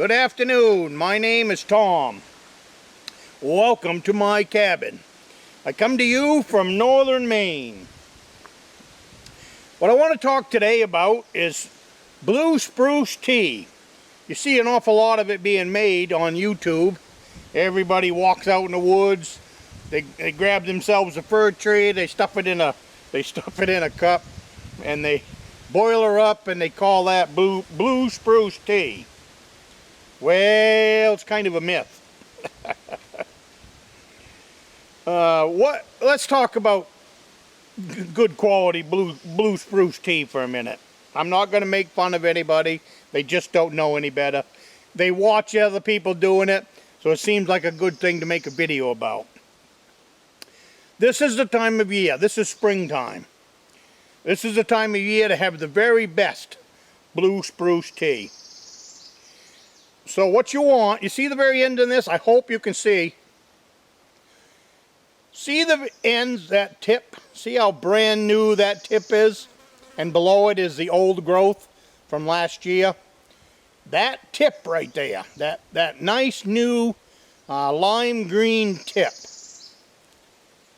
Good afternoon. My name is Tom. Welcome to my cabin. I come to you from Northern Maine. What I want to talk today about is blue spruce tea. You see an awful lot of it being made on YouTube. Everybody walks out in the woods. They grab themselves a fir tree. They stuff it in a cup, and they boil her up, and they call that blue spruce tea. Well, it's kind of a myth. Let's talk about good quality blue spruce tea for a minute. I'm not going to make fun of anybody. They just don't know any better. They watch other people doing it, so it seems like a good thing to make a video about. This is the time of year. This is springtime. This is the time of year to have the very best blue spruce tea. So what you want, you see the very end of this? I hope you can see. See the ends, that tip? See how brand new that tip is? And below it is the old growth from last year. That tip right there, that nice new lime green tip.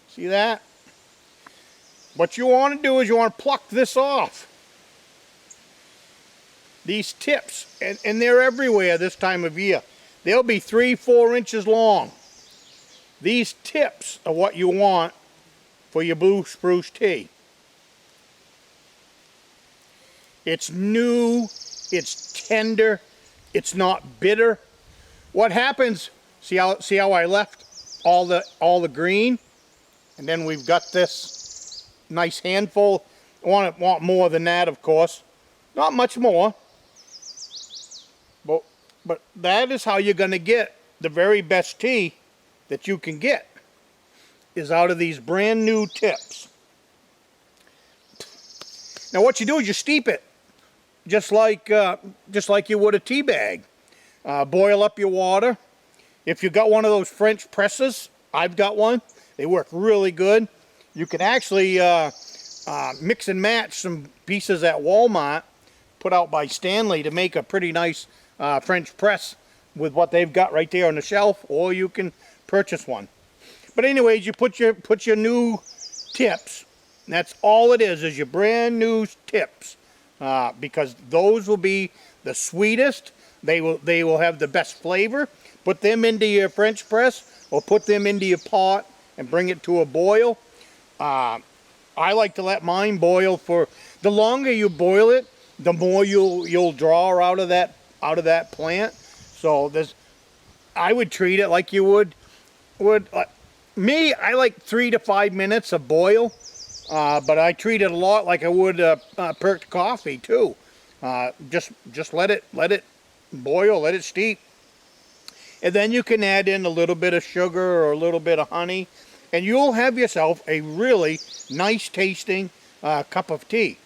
See that? What you want to do is you want to pluck this off. These tips, and they're everywhere this time of year. They'll be 3-4 inches long. These tips are what you want for your blue spruce tea. It's new, it's tender, it's not bitter. What happens, see how I left all the green? And then we've got this nice handful. Want more than that, of course. Not much more. But that is how you're going to get the very best tea that you can get, is out of these brand new tips. Now what you do is you steep it, just like you would a tea bag. Boil up your water. If you got one of those French presses, I've got one. They work really good. You can actually mix and match some pieces at Walmart, put out by Stanley, to make a pretty nice French press with what they've got right there on the shelf, or you can purchase one. But anyways, you put your new tips. And that's all it is your brand new tips, because those will be the sweetest. They will have the best flavor. Put them into your French press, or put them into your pot and bring it to a boil. I like to let mine boil for, the longer you boil it, the more you'll draw out of that plant. So I would treat it like you would me. I like 3 to 5 minutes of boil, but I treat it a lot like I would perked coffee too. Just let it boil, let it steep, and then you can add in a little bit of sugar or a little bit of honey, and you'll have yourself a really nice tasting cup of tea.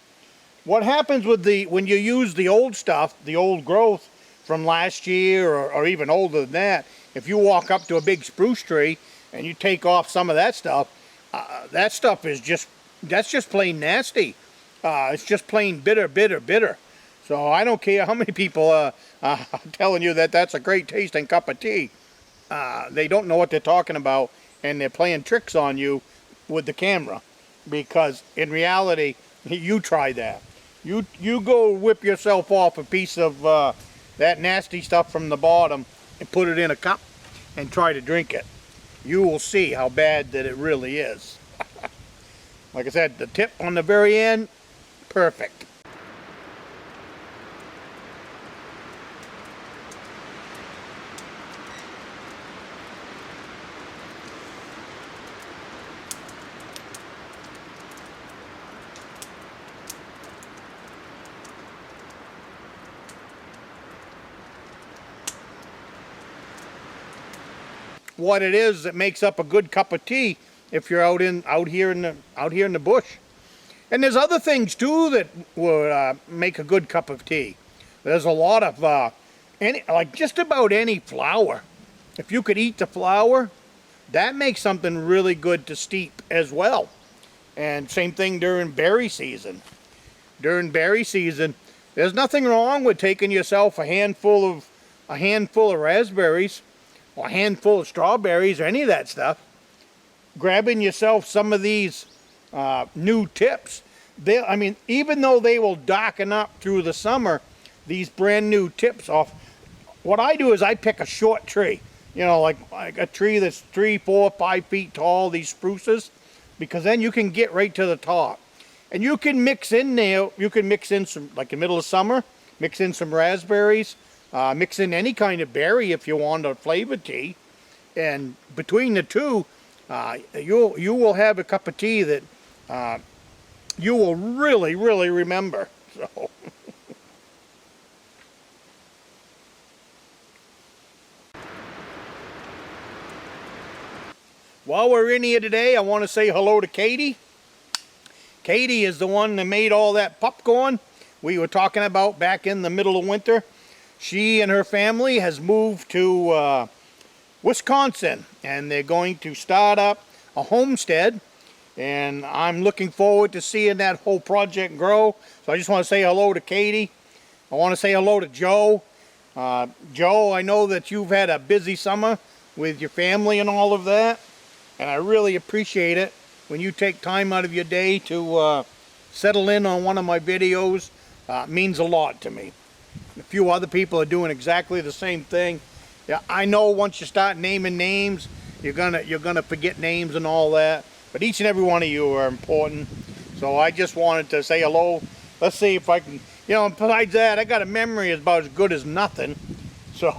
What happens with when you use the old stuff, the old growth from last year, or even older than that, if you walk up to a big spruce tree and you take off some of that stuff is that's just plain nasty. It's just plain bitter. So I don't care how many people are telling you that that's a great tasting cup of tea. They don't know what they're talking about, and they're playing tricks on you with the camera, because in reality, you try that. You go whip yourself off a piece of that nasty stuff from the bottom and put it in a cup and try to drink it. You will see how bad that it really is. Like I said, the tip on the very end, perfect. What it is that makes up a good cup of tea if you're out here in the bush. And there's other things too that will make a good cup of tea. There's a lot of like just about any flower. If you could eat the flower, that makes something really good to steep as well. And same thing during berry season. During berry season, there's nothing wrong with taking yourself a handful a handful of raspberries or a handful of strawberries or any of that stuff, grabbing yourself some of these new tips. I mean, even though they will darken up through the summer, these brand new tips off. What I do is I pick a short tree, you know, like a tree that's 3, 4, 5 feet tall, these spruces, because then you can get right to the top. And you can mix in there, you can mix in some, like in the middle of summer, mix in some raspberries, mix in any kind of berry if you want a flavored tea. And between the two, you will have a cup of tea that you will really, really remember. So. While we're in here today, I want to say hello to Katie. Katie is the one that made all that popcorn we were talking about back in the middle of winter. She and her family has moved to Wisconsin, and they're going to start up a homestead, and I'm looking forward to seeing that whole project grow. So I just want to say hello to Katie. I want to say hello to Joe. Joe, I know that you've had a busy summer with your family and all of that, and I really appreciate it when you take time out of your day to settle in on one of my videos. It means a lot to me. A few other people are doing exactly the same thing. Yeah, I know once you start naming names, you're gonna forget names and all that. But each and every one of you are important. So I just wanted to say hello. Let's see if I can, you know, besides that, I got a memory about as good as nothing. So,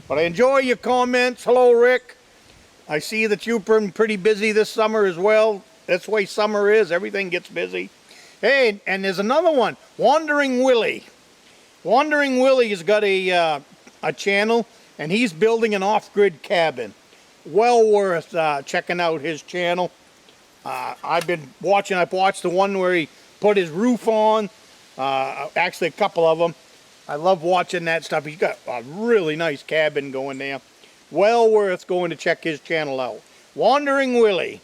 but I enjoy your comments. Hello, Rick. I see that you've been pretty busy this summer as well. That's the way summer is. Everything gets busy. Hey, and there's another one. Wandering Willie. Wandering Willie has got a channel, and he's building an off-grid cabin. Well worth checking out his channel. I've watched the one where he put his roof on. Actually, a couple of them. I love watching that stuff. He's got a really nice cabin going there. Well worth going to check his channel out. Wandering Willie.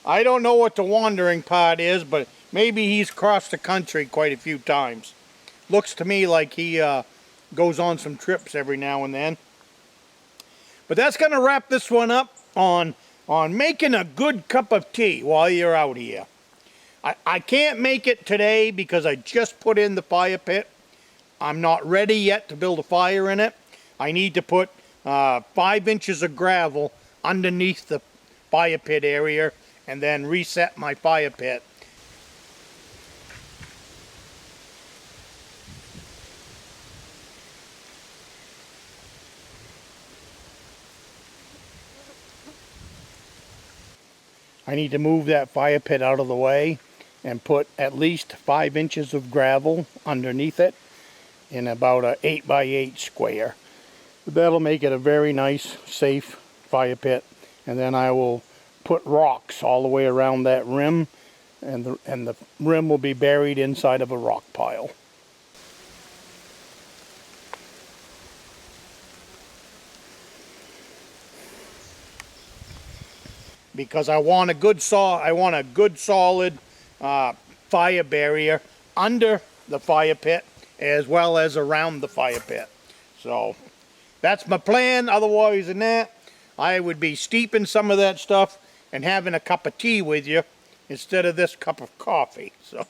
I don't know what the wandering part is, but maybe he's crossed the country quite a few times. Looks to me like he goes on some trips every now and then. But that's going to wrap this one up on making a good cup of tea while you're out here. I can't make it today because I just put in the fire pit. I'm not ready yet to build a fire in it. I need to put 5 inches of gravel underneath the fire pit area and then reset my fire pit. I need to move that fire pit out of the way and put at least 5 inches of gravel underneath it in about a 8x8 square. That'll make it a very nice, safe fire pit. And then I will put rocks all the way around that rim, and the rim will be buried inside of a rock pile. Because I want a good solid fire barrier under the fire pit as well as around the fire pit. So that's my plan. Otherwise than that, I would be steeping some of that stuff and having a cup of tea with you instead of this cup of coffee. So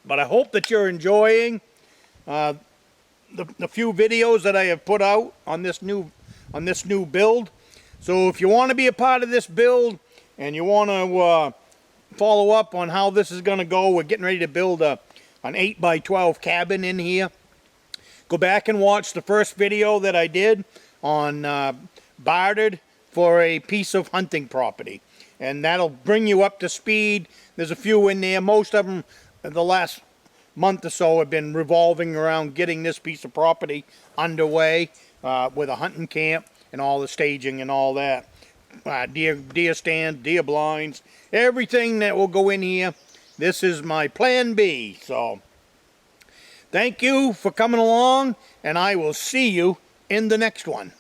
but I hope that you're enjoying the few videos that I have put out on this new build. So if you want to be a part of this build, and you want to follow up on how this is going to go, we're getting ready to build an 8x12 cabin in here. Go back and watch the first video that I did on bartered for a piece of hunting property, and that'll bring you up to speed. There's a few in there. Most of them, the last month or so, have been revolving around getting this piece of property underway with a hunting camp and all the staging and all that. Deer stand, deer blinds, everything that will go in here. This is my plan B. So thank you for coming along, and I will see you in the next one.